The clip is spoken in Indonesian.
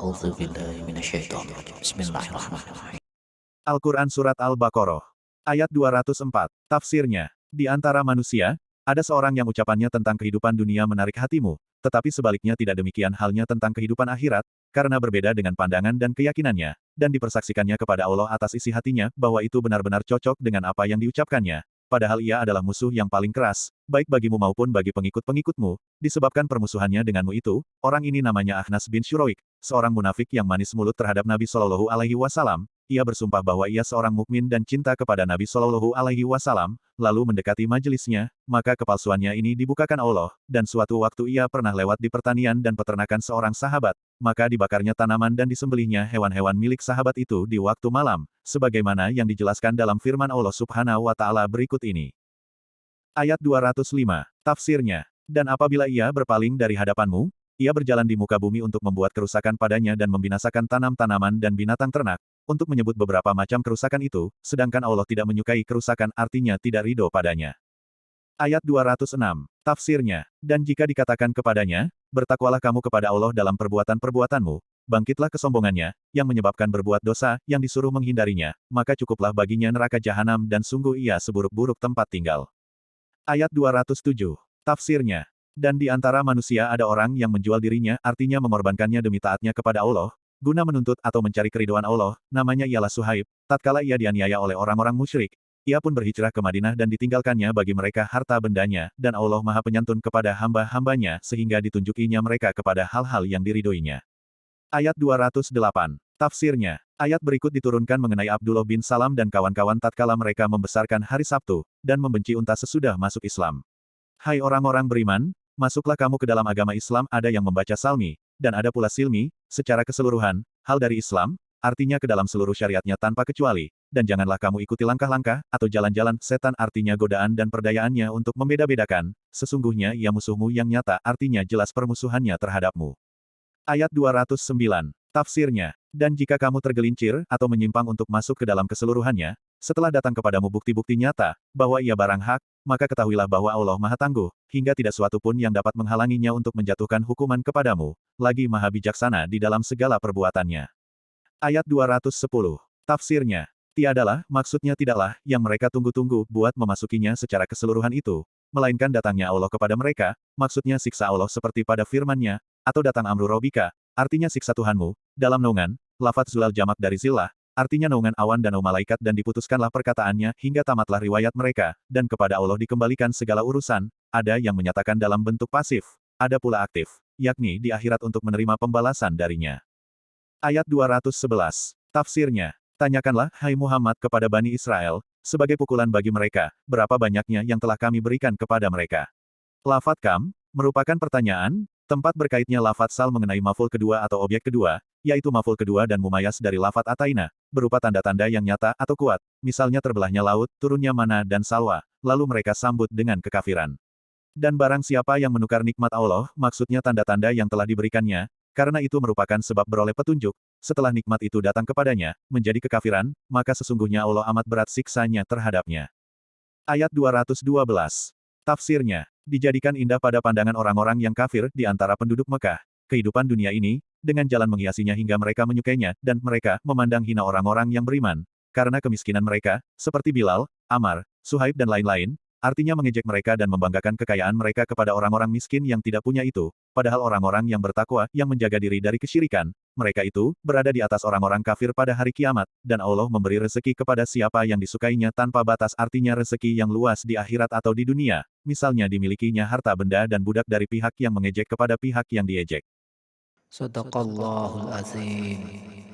A'udzu billahi minasyaitonir rajim. Bismillahirrahmanirrahim. Al-Quran Surat Al-Baqarah. Ayat 204. Tafsirnya. Di antara manusia, ada seorang yang ucapannya tentang kehidupan dunia menarik hatimu, tetapi sebaliknya tidak demikian halnya tentang kehidupan akhirat, karena berbeda dengan pandangan dan keyakinannya, dan dipersaksikannya kepada Allah atas isi hatinya bahwa itu benar-benar cocok dengan apa yang diucapkannya. Padahal ia adalah musuh yang paling keras, baik bagimu maupun bagi pengikut-pengikutmu, disebabkan permusuhannya denganmu itu. Orang ini namanya Akhnas bin Syuroik, seorang munafik yang manis mulut terhadap Nabi Shallallahu Alaihi Wasallam. Ia bersumpah bahwa ia seorang mukmin dan cinta kepada Nabi Shallallahu Alaihi Wasallam, lalu mendekati majelisnya, maka kepalsuannya ini dibukakan Allah, dan suatu waktu ia pernah lewat di pertanian dan peternakan seorang sahabat, maka dibakarnya tanaman dan disembelihnya hewan-hewan milik sahabat itu di waktu malam, sebagaimana yang dijelaskan dalam firman Allah Subhanahu wa Ta'ala berikut ini. Ayat 205. Tafsirnya. Dan apabila ia berpaling dari hadapanmu, ia berjalan di muka bumi untuk membuat kerusakan padanya dan membinasakan tanam-tanaman dan binatang ternak, untuk menyebut beberapa macam kerusakan itu, sedangkan Allah tidak menyukai kerusakan artinya tidak ridho padanya. Ayat 206. Tafsirnya. Dan jika dikatakan kepadanya, bertakwalah kamu kepada Allah dalam perbuatan-perbuatanmu, bangkitlah kesombongannya, yang menyebabkan berbuat dosa, yang disuruh menghindarinya, maka cukuplah baginya neraka jahanam dan sungguh ia seburuk-buruk tempat tinggal. Ayat 207. Tafsirnya. Dan di antara manusia ada orang yang menjual dirinya, artinya mengorbankannya demi taatnya kepada Allah, guna menuntut atau mencari keridhaan Allah, namanya ialah Suhaib. Tatkala ia dianiaya oleh orang-orang musyrik, ia pun berhijrah ke Madinah dan ditinggalkannya bagi mereka harta bendanya, dan Allah Maha Penyantun kepada hamba-hambanya sehingga ditunjukinya mereka kepada hal-hal yang diridhoinya. Ayat 208. Tafsirnya. Ayat berikut diturunkan mengenai Abdullah bin Salam dan kawan-kawan tatkala mereka membesarkan hari Sabtu, dan membenci unta sesudah masuk Islam. Hai orang-orang beriman, masuklah kamu ke dalam agama Islam. Ada yang membaca salmi, dan ada pula silmi, secara keseluruhan, hal dari Islam, artinya ke dalam seluruh syariatnya tanpa kecuali, dan janganlah kamu ikuti langkah-langkah, atau jalan-jalan setan artinya godaan dan perdayaannya untuk membeda-bedakan, sesungguhnya ia musuhmu yang nyata artinya jelas permusuhannya terhadapmu. Ayat 209. Tafsirnya. Dan jika kamu tergelincir atau menyimpang untuk masuk ke dalam keseluruhannya, setelah datang kepadamu bukti-bukti nyata, bahwa ia barang hak, maka ketahuilah bahwa Allah Maha Tangguh, hingga tidak suatu pun yang dapat menghalanginya untuk menjatuhkan hukuman kepadamu, lagi Maha Bijaksana di dalam segala perbuatannya. Ayat 210. Tafsirnya. Tiadalah, maksudnya tidaklah, yang mereka tunggu-tunggu buat memasukinya secara keseluruhan itu, melainkan datangnya Allah kepada mereka, maksudnya siksa Allah seperti pada firman-Nya, atau datang Amru Robika, artinya siksa Tuhanmu, dalam naungan, lafadz Zulal jamak dari Zillah, artinya naungan awan dan malaikat dan diputuskanlah perkataannya hingga tamatlah riwayat mereka, dan kepada Allah dikembalikan segala urusan. Ada yang menyatakan dalam bentuk pasif, ada pula aktif, yakni di akhirat untuk menerima pembalasan darinya. Ayat 211. Tafsirnya. Tanyakanlah, hai Muhammad kepada Bani Israel, sebagai pukulan bagi mereka, berapa banyaknya yang telah kami berikan kepada mereka. Lafadz kam, merupakan pertanyaan, tempat berkaitnya lafadz sal mengenai maf'ul kedua atau objek kedua, yaitu maf'ul kedua dan mumayas dari lafadz ataina, berupa tanda-tanda yang nyata atau kuat, misalnya terbelahnya laut, turunnya mana dan salwa, lalu mereka sambut dengan kekafiran. Dan barang siapa yang menukar nikmat Allah, maksudnya tanda-tanda yang telah diberikannya, karena itu merupakan sebab beroleh petunjuk, setelah nikmat itu datang kepadanya, menjadi kekafiran, maka sesungguhnya Allah amat berat siksanya terhadapnya. Ayat 212. Tafsirnya. Dijadikan indah pada pandangan orang-orang yang kafir di antara penduduk Mekah, kehidupan dunia ini, dengan jalan menghiasinya hingga mereka menyukainya, dan mereka memandang hina orang-orang yang beriman, karena kemiskinan mereka, seperti Bilal, Ammar, Suhaib dan lain-lain, artinya mengejek mereka dan membanggakan kekayaan mereka kepada orang-orang miskin yang tidak punya itu, padahal orang-orang yang bertakwa, yang menjaga diri dari kesyirikan, mereka itu, berada di atas orang-orang kafir pada hari kiamat, dan Allah memberi rezeki kepada siapa yang disukainya tanpa batas artinya rezeki yang luas di akhirat atau di dunia, misalnya dimilikinya harta benda dan budak dari pihak yang mengejek kepada pihak yang diejek. Shadaqallahul Azim.